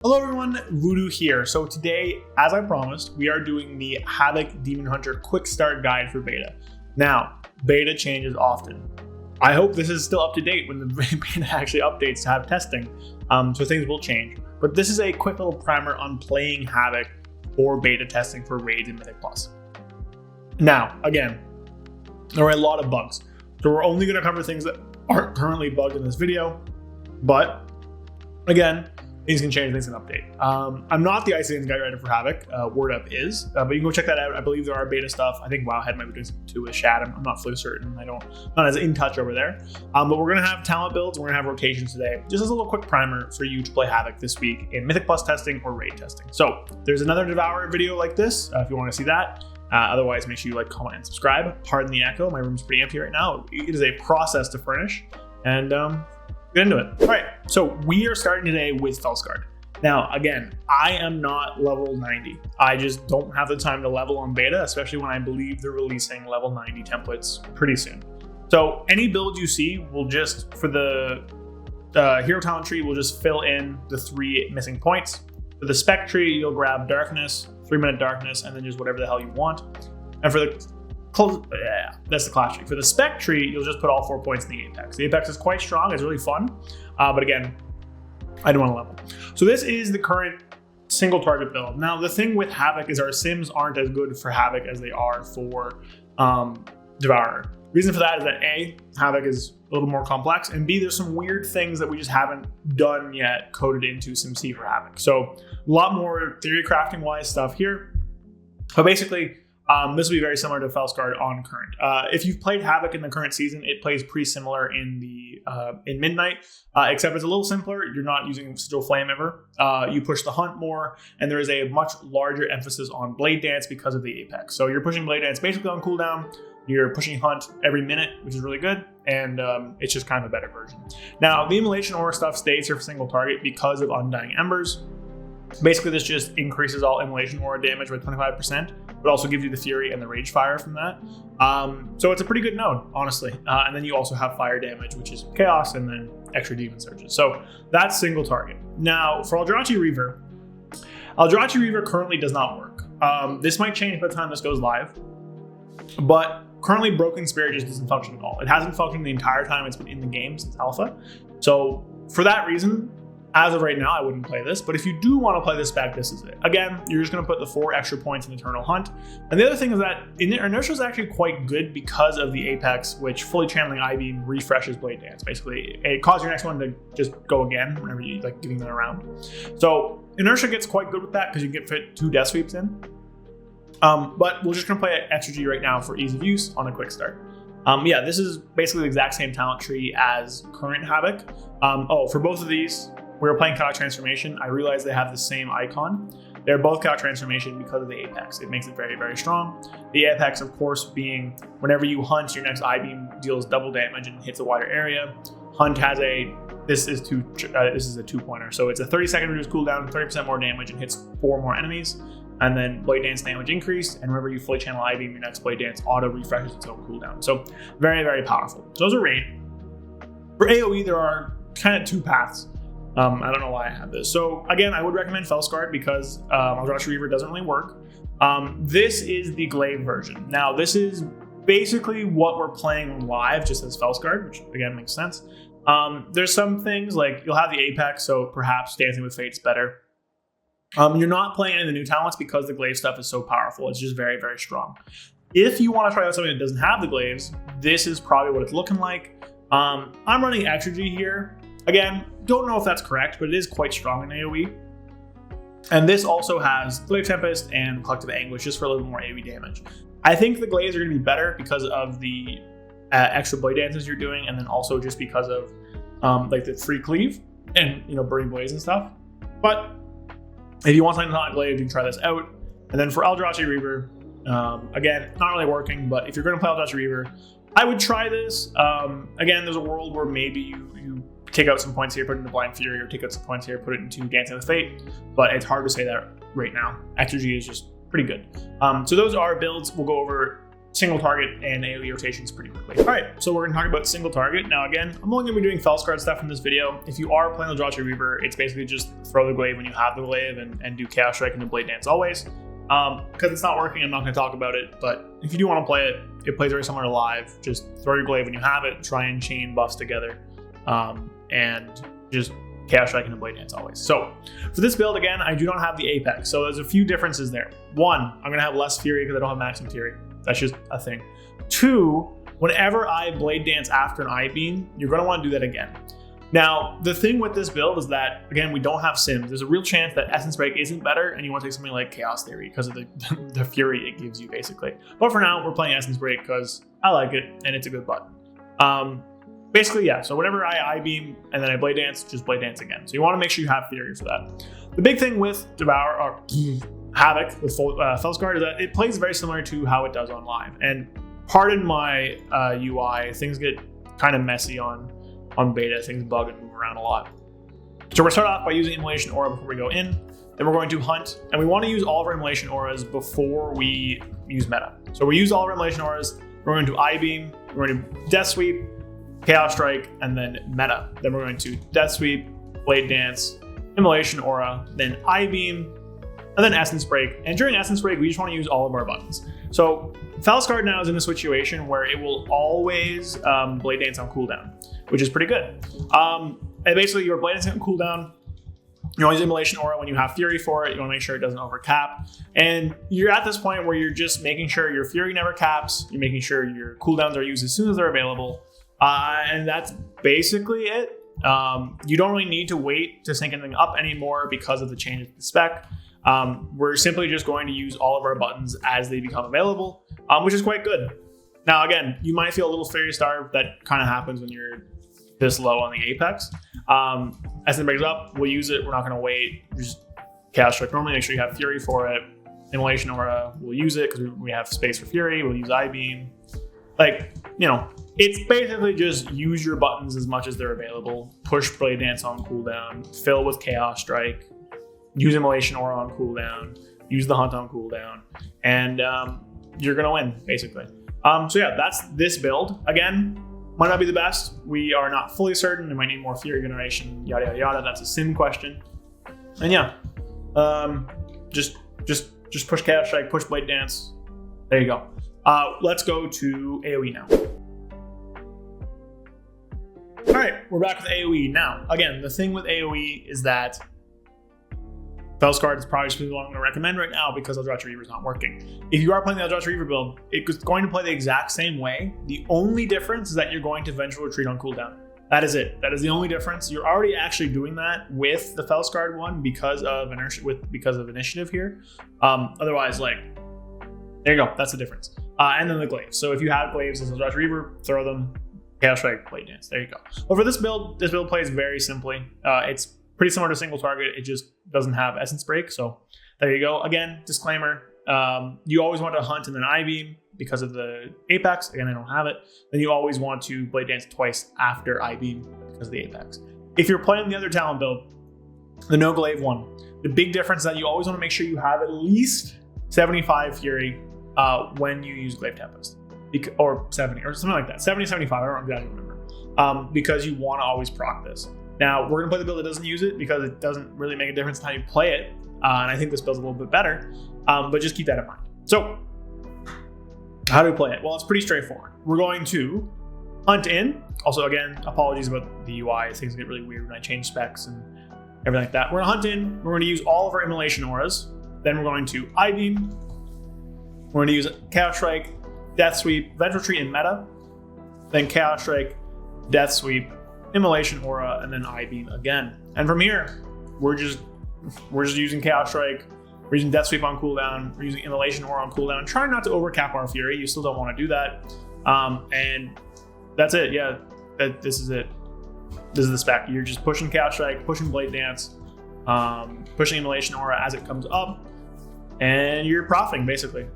Hello everyone, Voodoo here. So today, as I promised, we are doing the Havoc Demon Hunter quick start guide for beta. Now, beta changes often. I hope this is still up to date when the beta actually updates to have testing, so things will change. But this is a quick little primer on playing Havoc for beta testing for raids in Mythic Plus. Now, again, there are a lot of bugs. So we're only going to cover things that aren't currently bugged in this video, but again, things can change, things can update. I'm not the Ice guide writer for Havoc. Word Up is, but you can go check that out. I believe there are beta stuff. I think Wowhead might be doing something too with Shad. I'm not fully certain. Not as in touch over there. But we're gonna have talent builds. We're gonna have rotations today. Just as a little quick primer for you to play Havoc this week in Mythic Plus testing or raid testing. So there's another Devour video like this if you want to see that. Otherwise, make sure you like, comment, and subscribe. Pardon the echo. My room's pretty empty right now. It is a process to furnish, and get into it. All right, so we are starting today with Felskard. Now, again, I am not level 90. I just don't have the time to level on beta, especially when I believe they're releasing level 90 templates pretty soon. So any build you see will just, for the hero talent tree, will just fill in the 3 missing points. For the spec tree, you'll grab darkness, 3-minute darkness, and then just whatever the hell you want. And for the that's the class tree. For the spec tree, you'll just put all 4 points in the apex. The apex is quite strong, it's really fun, but again, I don't want to level. So this is the current single target build. Now the thing with Havoc is our sims aren't as good for Havoc as they are for Devourer. Reason for that is that A, Havoc is a little more complex, and B, there's some weird things that we just haven't done yet coded into SimC for Havoc. So a lot more theory crafting wise stuff here. But basically, this will be very similar to Felskard on current. If you've played Havoc in the current season, it plays pretty similar in Midnight, except it's a little simpler. You're not using Sigil Flame ever. You push the hunt more, and there is a much larger emphasis on Blade Dance because of the Apex. So you're pushing Blade Dance basically on cooldown. You're pushing Hunt every minute, which is really good, and it's just kind of a better version. Now, the Immolation Aura stuff stays here for single target because of Undying Embers. Basically, this just increases all Immolation Aura damage by 25%, but also gives you the Fury and the Rage Fire from that. So it's a pretty good node, honestly. And then you also have fire damage, which is Chaos, and then extra Demon Surges. So that's single target. Now, for Eldrazi Reaver currently does not work. This might change by the time this goes live, but currently Broken Spirit just doesn't function at all. It hasn't functioned the entire time it's been in the game since alpha. So for that reason, as of right now, I wouldn't play this, but if you do want to play this spec, this is it. Again, you're just going to put the 4 extra points in Eternal Hunt. And the other thing is that Inertia is actually quite good because of the Apex, which fully channeling I-Beam refreshes Blade Dance. Basically, it causes your next one to just go again whenever you like giving them around. So Inertia gets quite good with that because you can fit 2 Death Sweeps in. But we're just going to play Extra G right now for ease of use on a quick start. Yeah, this is basically the exact same talent tree as current Havoc. For both of these, we were playing Chaotic Transformation. I realized they have the same icon. They're both Chaotic Transformation because of the Apex. It makes it very, very strong. The Apex, of course, being whenever you hunt, your next I-Beam deals double damage and hits a wider area. Hunt has this is a 2-pointer. So it's a 30-second reduced cooldown, 30% more damage, and hits 4 more enemies. And then Blade Dance damage increased, and whenever you fully channel I-Beam, your next Blade Dance auto refreshes its own cooldown. So very, very powerful. So those are raid. For AoE, there are kind of 2 paths. I don't know why I have this. So again, I would recommend Felskard because Eldrazi Reaver doesn't really work. This is the Glaive version. Now, this is basically what we're playing live, just as Felskard, which again makes sense. There's some things like you'll have the Apex, so perhaps Dancing with Fate's better. You're not playing any of the new talents because the Glaive stuff is so powerful. It's just very, very strong. If you want to try out something that doesn't have the Glaives, this is probably what it's looking like. I'm running Extra G here. Again, don't know if that's correct, but it is quite strong in AoE. And this also has Glaive Tempest and Collective Anguish just for a little more AoE damage. I think the Glaives are going to be better because of the extra Blade Dances you're doing, and then also just because of like the free cleave and Burning Blaze and stuff. But if you want something not Glaive, you can try this out. And then for Eldrazi Reaver, again, not really working, but if you're going to play Eldrazi Reaver, I would try this. Again, there's a world where maybe you take out some points here, put it into Blind Fury, or take out some points here, put it into Dancing with Fate, but it's hard to say that right now. Extra G is just pretty good. So those are builds we'll go over single target and AOE rotations pretty quickly. All right, so we're gonna talk about single target. Now again, I'm only gonna be doing Felskard stuff in this video. If you are playing the Eldrazi Reaver, it's basically just throw the glaive when you have the glaive and do Chaos Strike and the Blade Dance always. Because it's not working, I'm not gonna talk about it, but if you do wanna play it, it plays very similar to live. Just throw your glaive when you have it, try and chain buffs together, and just Chaos Strike and the Blade Dance always. So for this build, again, I do not have the Apex, so there's a few differences there. One, I'm gonna have less Fury because I don't have maximum Fury. That's just a thing. Two, whenever I Blade Dance after an I-Beam, you're gonna wanna do that again. Now, the thing with this build is that, again, we don't have Sims. There's a real chance that Essence Break isn't better and you wanna take something like Chaos Theory because of the Fury it gives you, basically. But for now, we're playing Essence Break because I like it and it's a good button. Basically, yeah, so whenever I I-Beam and then I Blade Dance, just Blade Dance again. So you wanna make sure you have Theory for that. The big thing with Havoc with Felskard is that it plays very similar to how it does on live. And pardon my UI, things get kind of messy on beta, things bug and move around a lot. So we're gonna start off by using Immolation Aura before we go in. Then we're going to hunt, and we want to use all of our Immolation Auras before we use meta. So we use all of our Immolation Auras, we're going to I-Beam, we're going to Death Sweep, Chaos Strike, and then meta. Then we're going to Death Sweep, Blade Dance, Immolation Aura, then I-Beam, and then Essence Break. And during Essence Break, we just want to use all of our buttons. So Felskard now is in a situation where it will always Blade Dance on cooldown, which is pretty good. And basically, your Blade Dance on cooldown, you always Immolation Aura when you have Fury for it. You want to make sure it doesn't overcap. And you're at this point where you're just making sure your Fury never caps. You're making sure your cooldowns are used as soon as they're available. And that's basically it. You don't really need to wait to sync anything up anymore because of the change of the spec. We're simply just going to use all of our buttons as they become available, which is quite good. Now, again, you might feel a little Fairy Star. That kind of happens when you're this low on the Apex. As it breaks up, we'll use it. We're not going to wait. Just Chaos Strike normally. Make sure you have Fury for it. Immolation Aura, we'll use it because we have space for Fury. We'll use I-Beam. Like, you know, it's basically just use your buttons as much as they're available. Push Blade Dance on cooldown. Fill with Chaos Strike. Use Immolation Aura on cooldown. Use the Hunt on cooldown. And you're going to win, basically. So yeah, that's this build. Again, might not be the best. We are not fully certain. We might need more Fury generation, yada, yada, yada. That's a sim question. And yeah, just push Chaos Strike, push Blade Dance. There you go. Let's go to AOE now. All right, we're back with AOE. Now, again, the thing with AOE is that Felskard is probably the one I'm going to recommend right now because Eldrazi Reaver is not working. If you are playing the Eldrazi Reaver build, it's going to play the exact same way. The only difference is that you're going to Vengeful Retreat on cooldown. That is it. That is the only difference. You're already actually doing that with the Felskard one because of initiative here. Otherwise, like, there you go. That's the difference. And then the glaives. So if you have glaives as Eldrazi Reaver, throw them. Chaos Strike, Blade Dance. There you go. Well, for this build plays very simply. It's pretty similar to single target. It just doesn't have Essence Break. So there you go. Again, disclaimer. You always want to hunt and then I-Beam because of the Apex. Again, I don't have it. Then you always want to Blade Dance twice after I-Beam because of the Apex. If you're playing the other talent build, the No Glaive one, the big difference is that you always want to make sure you have at least 75 Fury when you use Glaive Tempest. Or 70 or something like that. 70, 75, I don't exactly remember. Because you want to always proc this. Now, we're going to play the build that doesn't use it because it doesn't really make a difference in how you play it. And I think this build's a little bit better. But just keep that in mind. So, how do we play it? Well, it's pretty straightforward. We're going to hunt in. Also, again, apologies about the UI. Things get really weird when I change specs and everything like that. We're going to hunt in. We're going to use all of our Immolation Auras. Then we're going to I-Beam. We're going to use Chaos Strike, Death Sweep, Vengeful Retreat in meta. Then Chaos Strike, Death Sweep, Immolation Aura, and then I-Beam again. And from here, we're just using Chaos Strike. We're using Death Sweep on cooldown. We're using Immolation Aura on cooldown. Trying not to overcap our Fury. You still don't want to do that. And that's it. Yeah, this is it. This is the spec. You're just pushing Chaos Strike, pushing Blade Dance, pushing Immolation Aura as it comes up, and you're profiting basically.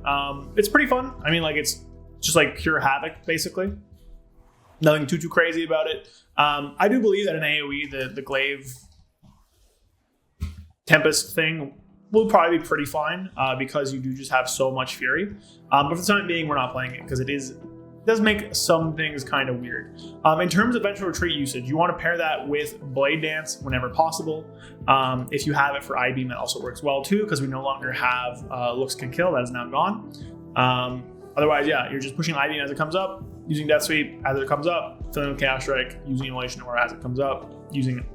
It's pretty fun. I mean, like, it's just like pure Havoc basically. Nothing too crazy about it. I do believe that in AOE, the Glaive Tempest thing will probably be pretty fine because you do just have so much Fury. But for the time being, we're not playing it because it does make some things kind of weird. In terms of Vengeful Retreat usage, you want to pair that with Blade Dance whenever possible. If you have it for I-Beam, that also works well too, because we no longer have Looks Can Kill. That is now gone. Otherwise, yeah, you're just pushing I-Beam as it comes up, using Death Sweep as it comes up, filling with Chaos Strike, using Immolation Aura as it comes up, using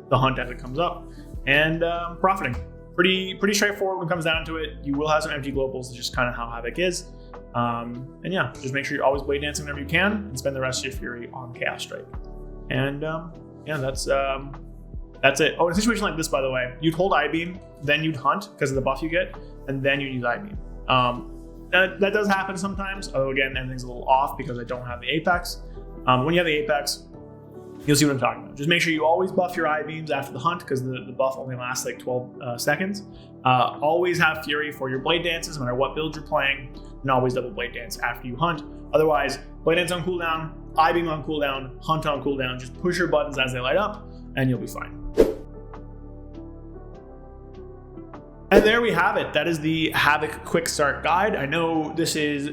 the Hunt as it comes up, and profiting. Pretty straightforward when it comes down to it. You will have some empty globals. It's just kind of how Havoc is. And yeah, just make sure you're always Blade Dancing whenever you can and spend the rest of your Fury on Chaos Strike. And yeah, that's it. Oh, in a situation like this, by the way, you'd hold I-Beam, then you'd Hunt because of the buff you get, and then you'd use I-Beam. That does happen sometimes, although again, everything's a little off because I don't have the Apex. When you have the Apex, you'll see what I'm talking about. Just make sure you always buff your I-Beams after the Hunt because the buff only lasts like 12 seconds. Always have Fury for your Blade Dances no matter what build you're playing, and always double Blade Dance after you Hunt. Otherwise, Blade Dance on cooldown, I-Beam on cooldown, Hunt on cooldown. Just push your buttons as they light up and you'll be fine. And there we have it. That is the Havoc Quick Start Guide. I know this is,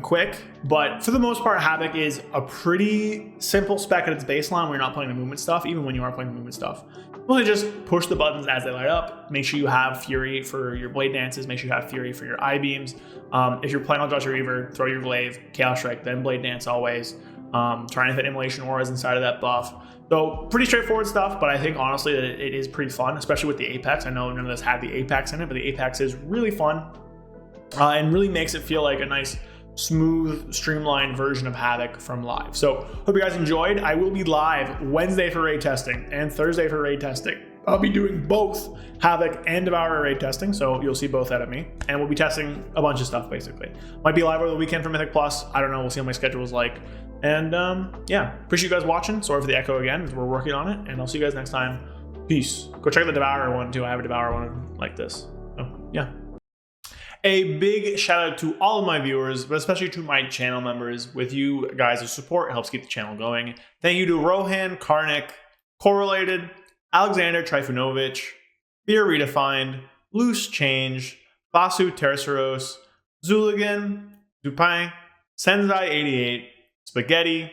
quick, but for the most part, Havoc is a pretty simple spec at its baseline when you're not playing the movement stuff, even when you are playing the movement stuff. Really just push the buttons as they light up. Make sure you have Fury for your Blade Dances. Make sure you have Fury for your I-Beams. If you're playing on Joshua Reaver, throw your Glaive, Chaos Strike, then Blade Dance always. Trying to fit Immolation Auras inside of that buff. So pretty straightforward stuff, but I think honestly that it is pretty fun, especially with the Apex. I know none of this had the Apex in it, but the Apex is really fun and really makes it feel like a nice, smooth, streamlined version of Havoc from live. So hope you guys enjoyed. I will be live Wednesday for raid testing and Thursday for raid testing. I'll be doing both Havoc and Devourer raid testing, so you'll see both out of me. And we'll be testing a bunch of stuff, basically. Might be live over the weekend for Mythic Plus. I don't know. We'll see how my schedule is like. And yeah, appreciate you guys watching. Sorry for the echo again. We're working on it. And I'll see you guys next time. Peace. Go check the Devourer one, too. I have a Devourer one like this. So, yeah. A big shout out to all of my viewers, but especially to my channel members. With you guys' support, it helps keep the channel going. Thank you to Rohan, Karnik, Correlated, Alexander Trifunovic, Fear Redefined, Loose Change, Basu Terceros, Zuligan, Dupin, Senzai88, Spaghetti,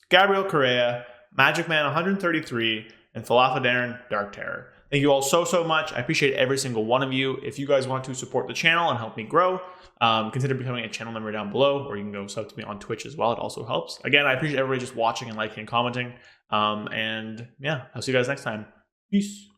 Gabriel Correa, Magic Man 133, and Falafel Darren Dark Terror. Thank you all so much. I appreciate every single one of you. If you guys want to support the channel and help me grow, consider becoming a channel member down below, or you can go sub to me on Twitch as well. It also helps. Again, I appreciate everybody just watching and liking and commenting. And yeah, I'll see you guys next time. Peace.